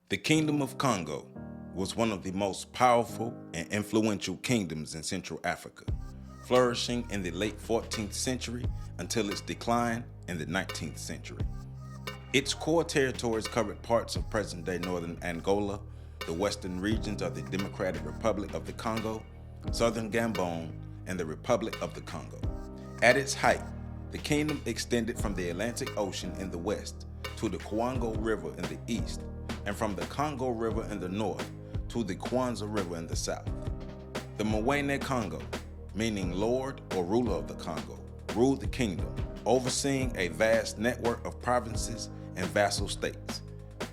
The Kingdom of Kongo was one of the most powerful and influential kingdoms in Central Africa, flourishing in the late 14th century until its decline in the 19th century. Its core territories covered parts of present-day northern Angola, the western regions of the Democratic Republic of the Congo, southern Gabon, and the Republic of the Congo. At its height, the kingdom extended from the Atlantic Ocean in the west to the Kwango River in the east, and from the Congo River in the north to the Kwanza River in the south. The Wene Kongo, meaning Lord or ruler of the Congo, ruled the kingdom, overseeing a vast network of provinces and vassal states.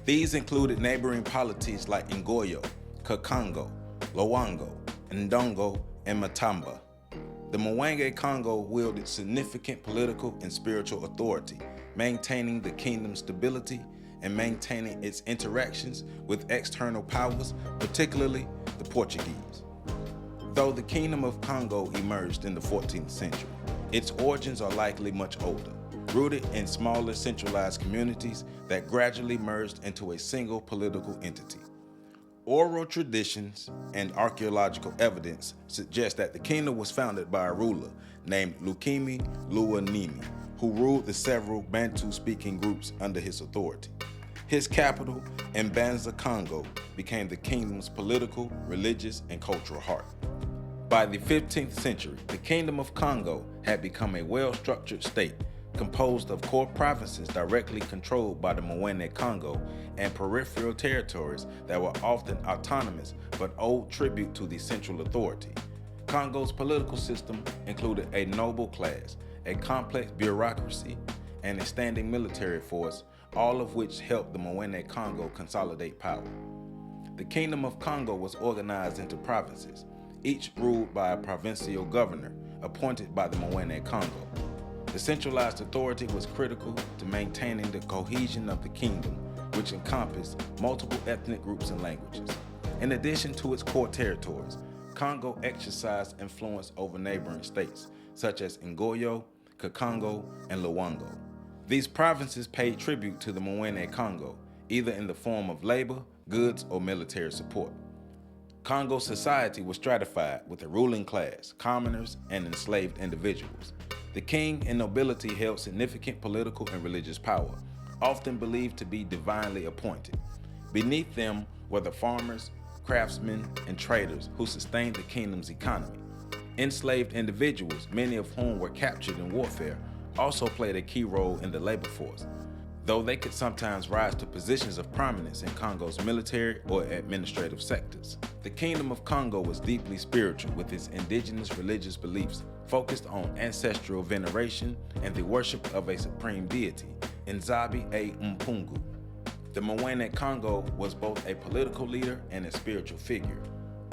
These included neighboring polities like Angola, Kongo, Luango, Ndongo, and Matamba. The Wene Kongo wielded significant political and spiritual authority, maintaining the kingdom's stability and maintaining its interactions with external powers, particularly the Portuguese. Though the Kingdom of Kongo emerged in the 14th century, its origins are likely much older, rooted in smaller centralized communities that gradually merged into a single political entity. Oral traditions and archaeological evidence suggest that the kingdom was founded by a ruler named Lukimi Luanimi, who ruled the several Bantu-speaking groups under his authority. His capital, Mbanza, Congo, became the kingdom's political, religious, and cultural heart. By the 15th century, the Kingdom of Kongo had become a well-structured state composed of core provinces directly controlled by the Wene Kongo and peripheral territories that were often autonomous but owed tribute to the central authority. Congo's political system included a noble class, a complex bureaucracy, and a standing military force, all of which helped the Wene Kongo consolidate power. The Kingdom of Kongo was organized into provinces, each ruled by a provincial governor appointed by the Wene Kongo. The centralized authority was critical to maintaining the cohesion of the kingdom, which encompassed multiple ethnic groups and languages. In addition to its core territories, Kongo exercised influence over neighboring states, such as Angola, Kongo, and Luango. These provinces paid tribute to the Wene Kongo, either in the form of labor, goods, or military support. Kongo society was stratified with a ruling class, commoners, and enslaved individuals. The king and nobility held significant political and religious power, often believed to be divinely appointed. Beneath them were the farmers, craftsmen, and traders who sustained the kingdom's economy. Enslaved individuals, many of whom were captured in warfare, also played a key role in the labor force, though they could sometimes rise to positions of prominence in Congo's military or administrative sectors. The Kingdom of Kongo was deeply spiritual, with its indigenous religious beliefs focused on ancestral veneration and the worship of a supreme deity, Nzabi A Mpungu. The Wene Kongo was both a political leader and a spiritual figure,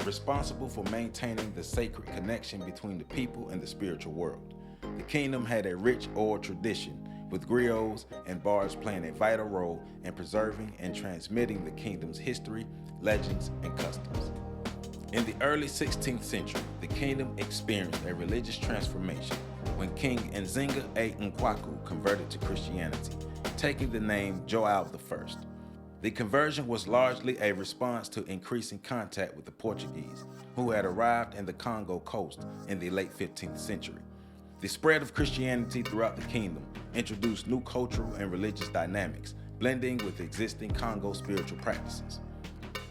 responsible for maintaining the sacred connection between the people and the spiritual world. The kingdom had a rich oral tradition, with griots and bards playing a vital role in preserving and transmitting the kingdom's history, legends, and customs. In the early 16th century, the kingdom experienced a religious transformation when King Nzinga A Nkwaku converted to Christianity, taking the name Joao I. The conversion was largely a response to increasing contact with the Portuguese, who had arrived in the Congo coast in the late 15th century. The spread of Christianity throughout the kingdom introduced new cultural and religious dynamics, blending with existing Congo spiritual practices.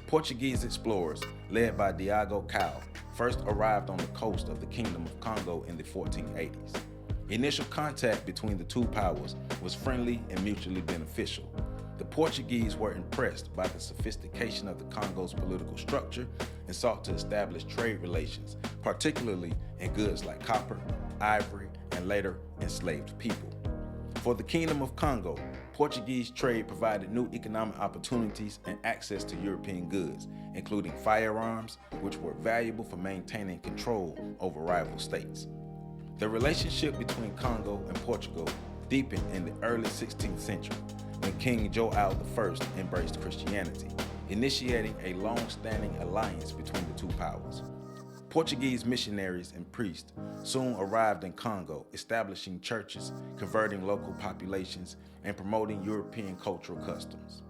Portuguese explorers, led by Diogo Cao, first arrived on the coast of the Kingdom of Kongo in the 1480s. Initial contact between the two powers was friendly and mutually beneficial. The Portuguese were impressed by the sophistication of the Congo's political structure and sought to establish trade relations, particularly in goods like copper, ivory, and later enslaved people. For the Kingdom of Kongo, Portuguese trade provided new economic opportunities and access to European goods, including firearms, which were valuable for maintaining control over rival states. The relationship between Congo and Portugal deepened in the early 16th century when King Joao I embraced Christianity, initiating a long-standing alliance between the two powers. Portuguese missionaries and priests soon arrived in Congo, establishing churches, converting local populations, and promoting European cultural customs.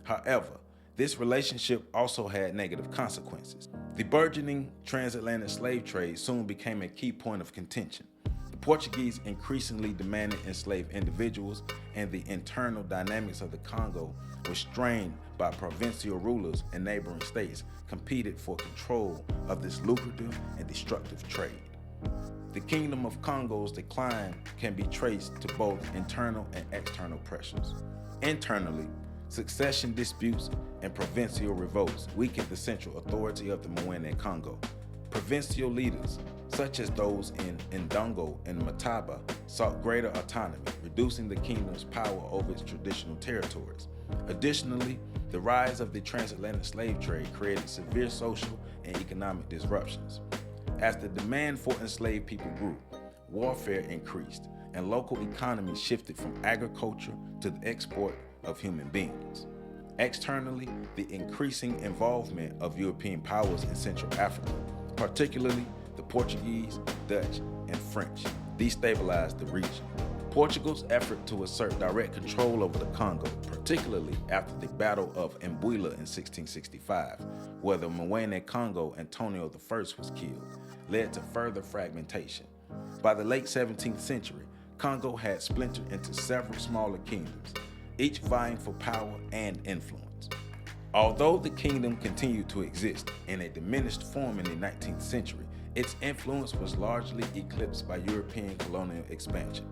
However, This relationship also had negative consequences. The burgeoning transatlantic slave trade soon became a key point of contention. The Portuguese increasingly demanded enslaved individuals, and the internal dynamics of the Congo were strained by provincial rulers, and neighboring states competed for control of this lucrative and destructive trade. The Kingdom of Kongo's decline can be traced to both internal and external pressures. Internally, succession disputes and provincial revolts weakened the central authority of the Wene Kongo. Provincial leaders, such as those in Ndongo and Mataba, sought greater autonomy, reducing the kingdom's power over its traditional territories. Additionally, the rise of the transatlantic slave trade created severe social and economic disruptions. As the demand for enslaved people grew, warfare increased, and local economies shifted from agriculture to the export of human beings. Externally, the increasing involvement of European powers in Central Africa, particularly the Portuguese, Dutch, and French, destabilized the region. Portugal's effort to assert direct control over the Congo, particularly after the Battle of Mbuila in 1665, where the Wene Kongo Antonio I was killed, led to further fragmentation. By the late 17th century, Congo had splintered into several smaller kingdoms, each vying for power and influence. Although the kingdom continued to exist in a diminished form in the 19th century, its influence was largely eclipsed by European colonial expansion.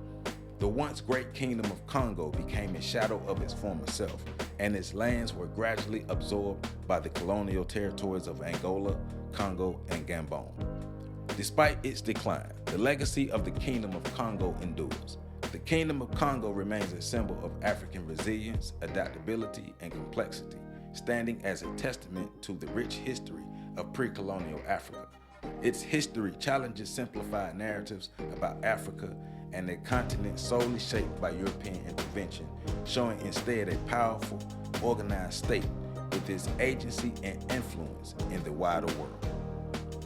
The once great Kingdom of Kongo became a shadow of its former self, and its lands were gradually absorbed by the colonial territories of Angola, Congo, and Gabon. Despite its decline, the legacy of the Kingdom of Kongo endures. The Kingdom of Kongo remains a symbol of African resilience, adaptability, and complexity, standing as a testament to the rich history of pre-colonial Africa. Its history challenges simplified narratives about Africa and a continent solely shaped by European intervention, showing instead a powerful, organized state with its agency and influence in the wider world.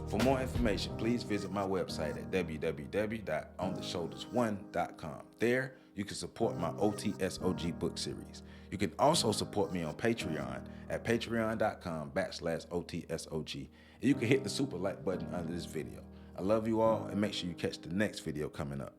For more information, please visit my website at www.ontheshoulders1.com. There, you can support my OTSOG book series. You can also support me on Patreon at patreon.com/OTSOG. And you can hit the super like button under this video. I love you all, and make sure you catch the next video coming up.